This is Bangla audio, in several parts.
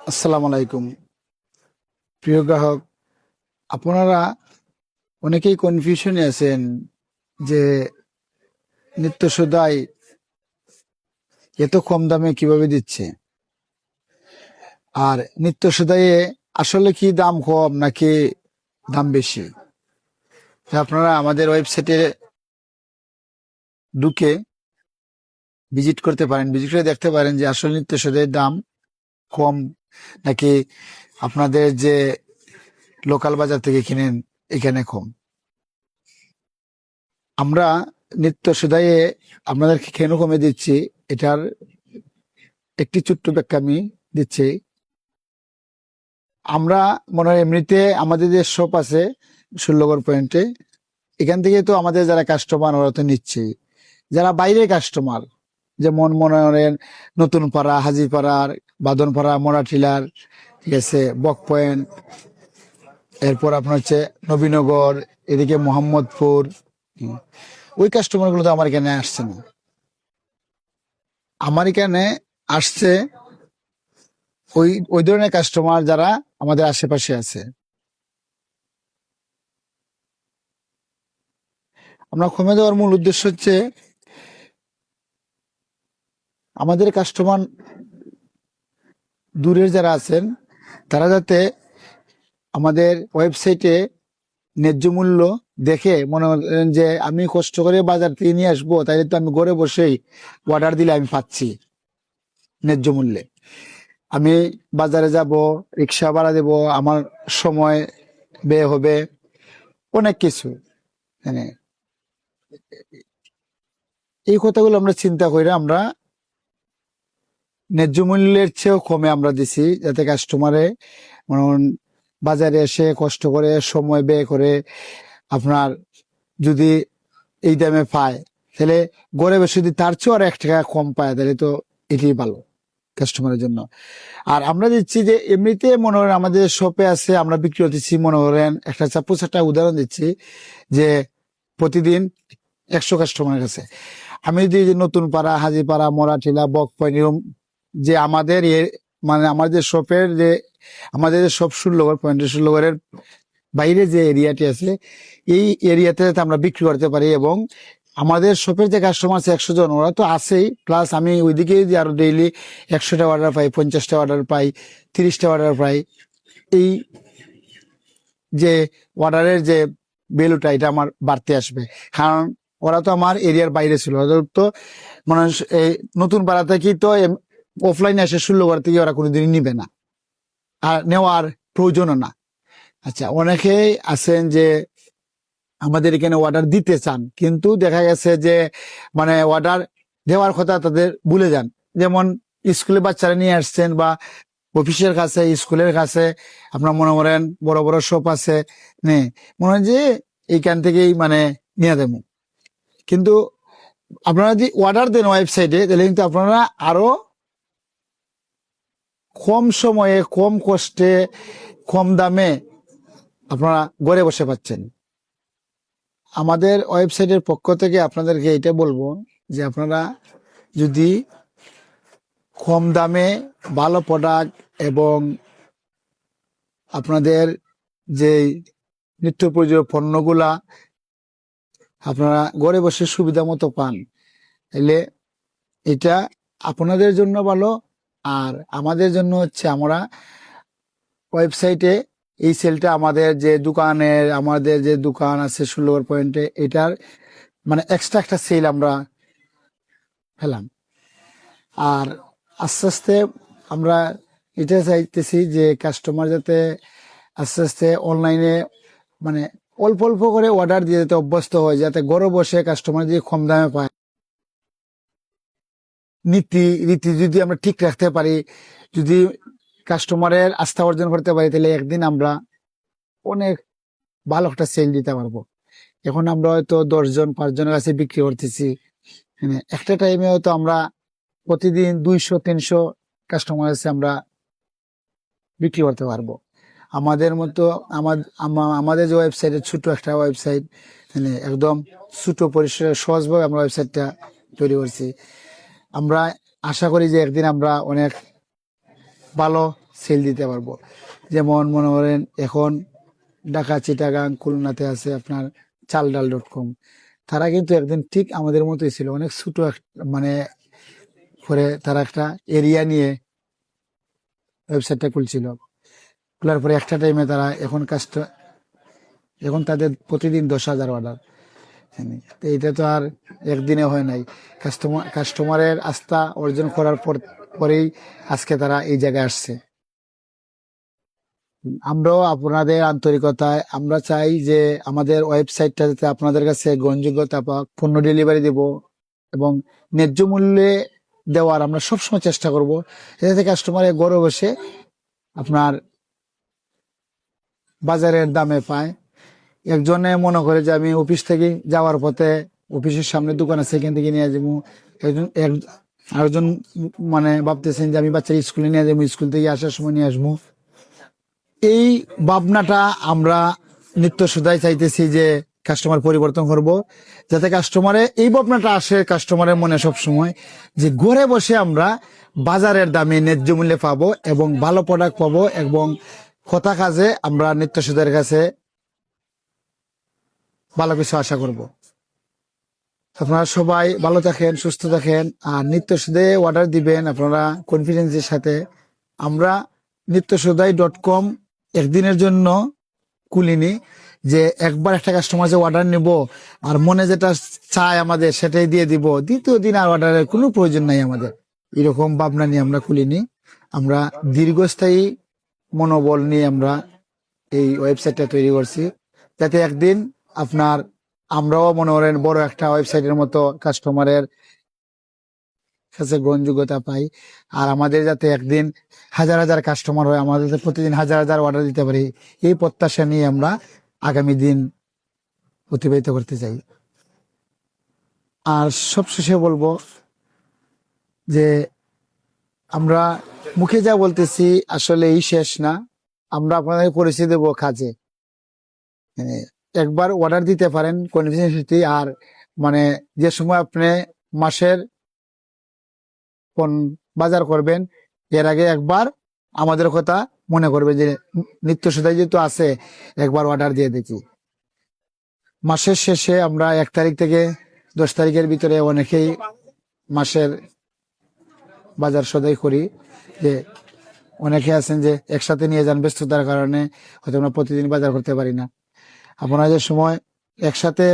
আসসালামু আলাইকুম। প্রিয় গ্রাহক, আপনারা অনেকেই কনফিউশনে আছেন যে নিত্য সদাই এত কম দামে কিভাবে দিচ্ছে, আর নিত্য সদাইয়ে আসলে কি দাম কম নাকি দাম বেশি। তা আপনারা আমাদের ওয়েবসাইটে ঢুকে ভিজিট করতে পারেন, ভিজিট করে দেখতে পারেন যে আসলে নিত্য সদাইয়ের দাম কম নাকি আপনাদের যে লোকাল বাজার থেকে কিনেন এখানে কম। আমরা নিত্য সদাইয়ে আপনাদেরকে কেন কমে দিচ্ছি, এটার একটি ছোট্ট ব্যাখ্যা আমি দিচ্ছি। আমরা মনে হয় এমনিতে আমাদের যে শপ আছে 16 পয়েন্টে, এখান থেকে তো আমাদের যারা কাস্টমার ওরা তো নিচ্ছে, যারা বাইরে কাস্টমার যেমন মনে করেন নতুন পাড়া, হাজিপাড়ার, বাদনপাড়া, মোরাটিলার, ঠিক আছে, বক পয়েন্ট, এরপর আপনার হচ্ছে নবীনগর, এদিকে মোহাম্মদপুর, ওই কাস্টমার গুলো তো আমার এখানে আসছে না। আমার এখানে আসছে ওই ওই ধরনের কাস্টমার যারা আমাদের আশেপাশে আছে। আমরা কমে দেওয়ার মূল উদ্দেশ্য হচ্ছে আমাদের কাস্টমার দূরের যারা আছেন তারা যাতে আমাদের ওয়েবসাইটে ন্যায্য মূল্য দেখে মনে করেন যে আমি কষ্ট করে বাজার থেকে নিয়ে আসবো, তাই তো আমি ঘরে বসেই অর্ডার দিলে আমি পাচ্ছি ন্যায্য মূল্যে। আমি বাজারে যাব, রিক্সা ভাড়া দেব, আমার সময় ব্যয় হবে, অনেক কিছু। মানে এই কথাগুলো আমরা চিন্তা করে আমরা ন্যায্য মূল্যের চেয়েও কমে আমরা দিছি, যাতে কাস্টমারে মনে করেন বাজারে এসে কষ্ট করে সময় ব্যয় করে আপনার যদি এই দামে পায়, তাহলে গড়ে বসে যদি তার চেয়েও আর 1 টাকা কম পায়, তাহলে তো এটাই ভালো কাস্টমারের জন্য। আর আমরা দিচ্ছি যে এমনিতে মনে করেন আমাদের শপে আছে, আমরা বিক্রি করতেছি, মনে করেন একটা সাপোজ একটা উদাহরণ দিচ্ছি যে প্রতিদিন 100 কাস্টমারের কাছে আমি যদি যে নতুন পাড়া, হাজিপাড়া, মরাঠিলা, বক পয়েন্ট, এরকম যে আমাদের মানে আমাদের শপের যে আমাদের যে সব 16 পয়েন্টের 16 বাইরে যে এরিয়াটি আছে, এই এরিয়াতে যাতে আমরা বিক্রি করতে পারি, এবং আমাদের শপের যে কাস্টমার আছে 100 জন, ওরা তো আছেই, প্লাস আমি ওইদিকে যদি আরো ডেইলি 100টা অর্ডার পাই, 50টা অর্ডার পাই, 30টা অর্ডার পাই, এই যে অর্ডারের যে ভ্যালুটা এটা আমার বাড়তে আসবে। কারণ ওরা তো আমার এরিয়ার বাইরে ছিল, ওদের তো মানে এই নতুন পাড়া থেকে তো অফলাইনে এসে 16 থেকে ওরা কোনোদিনই নিবে না, আর নেওয়ার প্রয়োজনও না। আচ্ছা, অনেকেই আছেন যে আমাদের এখানে অর্ডার দিতে চান, কিন্তু দেখা গেছে যে মানে অর্ডার দেওয়ার কথা তাদের ভুলে যান। যেমন স্কুলে বাচ্চারা নিয়ে আসছেন, বা অফিসের কাছে, স্কুলের কাছে, আপনার মনে করেন বড় বড় শপ আছে, মনে হয় যে এইখান থেকেই মানে নিয়ে দেবো। কিন্তু আপনারা যদি অর্ডার দেন ওয়েবসাইটে, তাহলে কিন্তু আপনারা আরো কম সময়ে, কম কষ্টে, কম দামে আপনারা ঘরে বসে পাচ্ছেন। আমাদের ওয়েবসাইটের পক্ষ থেকে আপনাদেরকে এটা বলবো যে আপনারা যদি কম দামে ভালো প্রোডাক্ট এবং আপনাদের যে নিত্য প্রয়োজনীয় পণ্যগুলা আপনারা ঘরে বসে সুবিধা মতো পান, তাহলে এটা আপনাদের জন্য ভালো। আর আমাদের জন্য হচ্ছে আমরা ওয়েবসাইটে এই সেলটা আমাদের যে দোকানের, আমাদের যে দোকান আছে 16 পয়েন্টে, এটার মানে এক্সট্রা একটা সেল আমরা ফেলাম। আর আস্তে আস্তে আমরা এটা চাইতেছি যে কাস্টমার যাতে আস্তে আস্তে অনলাইনে মানে অল্প অল্প করে অর্ডার দিয়ে যাতে অভ্যস্ত হয়, যাতে ঘরে বসে কাস্টমার যদি কম দামে পায়। নীতি রীতি যদি আমরা ঠিক রাখতে পারি, যদি কাস্টমারের আস্থা অর্জন করতে পারি, তাহলে একদিন আমরা অনেক ভালো একটা সেল দিতে পারবো। এখন আমরা হয়তো 10 জন 5 জনের কাছে বিক্রি করতেছি, হ্যাঁ, একটা টাইমে হয়তো আমরা প্রতিদিন 200 300 কাস্টমার কাছে আমরা বিক্রি করতে পারবো। আমাদের মতো আমাদের যে ওয়েবসাইটের ছোট একটা ওয়েবসাইট, মানে একদম ছোট পরিসরে সহজভাবে আমরা ওয়েবসাইটটা তৈরি করছি। আমরা আশা করি যে একদিন আমরা অনেক ভালো সেল দিতে পারবো। যেমন মনে করেন এখন ঢাকা, চিটাগাং, খুলনাতে আছে আপনার চালডাল.com। তারা কিন্তু একদিন ঠিক আমাদের মতোই ছিল, অনেক ছোট মানে করে তারা একটা এরিয়া নিয়ে ওয়েবসাইটটা খুলছিল। খোলার পরে একটা টাইমে তারা এখন তাদের প্রতিদিন 10,000 অর্ডার। তো এটা তো আর একদিনে হয় নাই। কাস্টমারের আস্থা অর্জন করার পরেই আজকে তারা এই জায়গায় আসছে। আমরাও আপনাদের আন্তরিকতায় আমরা চাই যে আমাদের ওয়েবসাইটটা যাতে আপনাদের কাছে গ্রহণযোগ্যতা পাক, পণ্য ডেলিভারি দেব এবং ন্যায্য মূল্যে দেওয়ার আমরা সবসময় চেষ্টা করব, যাতে কাস্টমারের ঘরে বসে আপনার বাজারের দামে পায়। একজনে মনে করে যে আমি অফিস থেকে যাওয়ার পথে অফিসের সামনে দোকান আছে, সেখান থেকে নিয়ে যাবো। আরেকজন মানে ভাবতেছেন যে আমি বাচ্চার স্কুলে নিয়ে যাবো, স্কুল থেকে আসার সময় নিয়ে আসবো। এই ভাবনাটা আমরা নিত্য সদাই চাইতেছি যে কাস্টমার পরিবর্তন করব, যাতে কাস্টমারে এই ভাবনাটা আসে কাস্টমারের মনে সব সময়, যে ঘরে বসে আমরা বাজারের দামে ন্যায্য মূল্যে পাবো এবং ভালো প্রোডাক্ট পাবো এবং কথা কাজে আমরা নিত্য সদাইয়ের কাছে ভালো কিছু আশা করব। আপনারা সবাই ভালো থাকেন, সুস্থ থাকেন, আর নিত্য সদাই অর্ডার দিবেন আপনারা কনফিডেন্সের সাথে। আমরা nityashodai.com একদিনের জন্য খুলিনি যে একবার একটা কাস্টমার যে অর্ডার নিব আর মনে যেটা চায় আমাদের সেটাই দিয়ে দিব, দ্বিতীয় দিন আর অর্ডারের কোনো প্রয়োজন নাই আমাদের, এরকম ভাবনা নিয়ে আমরা খুলিনি। আমরা দীর্ঘস্থায়ী মনোবল নিয়ে আমরা এই ওয়েবসাইটটা তৈরি করছি, যাতে একদিন আপনার আমরাও মনে করেন বড় একটা ওয়েবসাইটের মতো কাস্টমারের কাছে গ্রহণযোগ্যতা পাই, আর আমাদের যাতে একদিন হাজার হাজার কাস্টমার হয়, আমাদের যাতে প্রতিদিন হাজার হাজার অর্ডার দিতে পারি, এই প্রত্যাশা নিয়ে আমরা আগামী দিন অতিবাহিত করতে চাই। আর সবশেষে বলবো যে আমরা মুখে যা বলতেছি আসলে এই শেষ না, আমরা আপনাদের পরিচয় দেবো কাজে। মানে একবার অর্ডার দিতে পারেন কনফিডেন্সিটি, আর মানে যে সময় আপনি মাসের বাজার করবেন এর আগে একবার আমাদের কথা মনে করবে যে নিত্য সদাই যেহেতু আছে একবার অর্ডার দিয়ে দেখি। মাসের শেষে আমরা 1 তারিখ থেকে 10 তারিখের ভিতরে অনেকেই মাসের বাজার সদাই করি, যে অনেকে আছেন যে একসাথে নিয়ে যান, ব্যস্ততার কারণে হয়তো আমরা প্রতিদিন বাজার করতে পারি না। আপনারা যে সময় একসাথে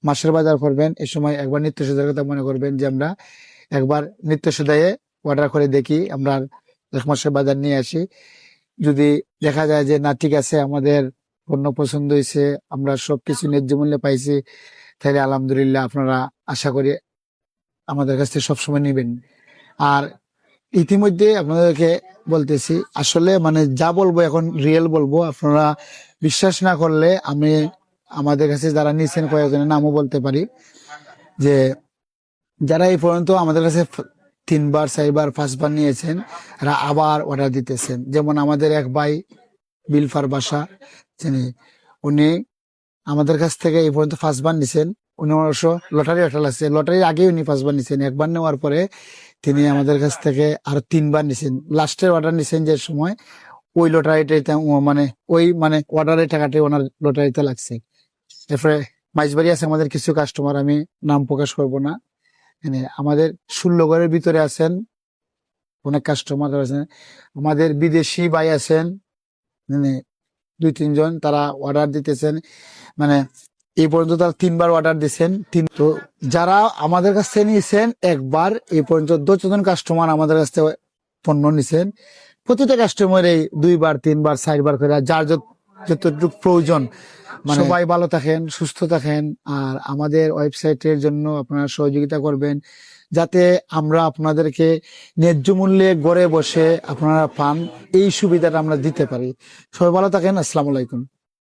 মাসের বাজার করবেন এই সময় একবার নিত্য সদাইয়ের কথা মনে করবেন যে আমরা একবার নিত্য সদাইয়ে অর্ডার করে দেখি, আমরা 1 মাসের বাজার নিয়ে আসি। যদি দেখা যায় যে না ঠিক আছে, আমাদের পণ্য পছন্দ হয়েছে, আমরা সবকিছু ন্যায্য মূল্যে পাইছি, তাহলে আলহামদুলিল্লাহ আপনারা আশা করি আমাদের কাছ থেকে সবসময় নিবেন। আর ইতিমধ্যে আপনাদেরকে বলতেছি, আসলে মানে যা বলবো এখন রিয়েল বলবো, আপনারা বিশ্বাস না করলে আমি আমাদের কাছে যারা নিয়েছেন কয়েকজনের নামও বলতে পারি, যে যারা এই পর্যন্ত আমাদের কাছে 3 বার 4 বার 5 বার নিয়েছেন, এরা আবার অর্ডার দিতেছেন। যেমন আমাদের এক ভাই বিলফার বাসা, উনি আমাদের কাছ থেকে এই পর্যন্ত 5 বার নিছেন। উনি অবশ্য লটারি অর্ডার আছে, লটারির আগে উনি 5 বার নিছেন। একবার নেওয়ার পরে তিনি আমাদের কাছ থেকে আরো 3 বার নিছেন। লাস্টের অর্ডার নিছেন যে সময় ওই লটারিটা মানে অর্ডারের টাকাটাই ওনার লটারিতে লাগছে। এরপরে মাইজবাড়ি আছে আমাদের কিছু কাস্টমার, আমি নাম প্রকাশ করব না, আমাদের 16 ঘরের ভিতরে আছেন অনেক কাস্টমার আছেন। আমাদের বিদেশি ভাই আছেন 2-3 জন, তারা অর্ডার দিতেছেন। মানে এই পর্যন্ত তারা 3 বার অর্ডার দিচ্ছেন। তো যারা আমাদের কাছ থেকে নিয়েছেন একবার, এই পর্যন্ত 10 জন কাস্টমার আমাদের কাছ থেকে পণ্য নিছেন। প্রতিটা কাস্টমারই 2 বার 3 বার 4 বার করে, যার যতটুকু প্রয়োজন। সবাই ভালো থাকেন, সুস্থ থাকেন, আর আমাদের ওয়েবসাইটের জন্য আপনারা সহযোগিতা করবেন, যাতে আমরা আপনাদেরকে ন্যায্য মূল্যে ঘরে বসে আপনারা পান, এই সুবিধাটা আমরা দিতে পারি। সবাই ভালো থাকেন। আসসালামু আলাইকুম।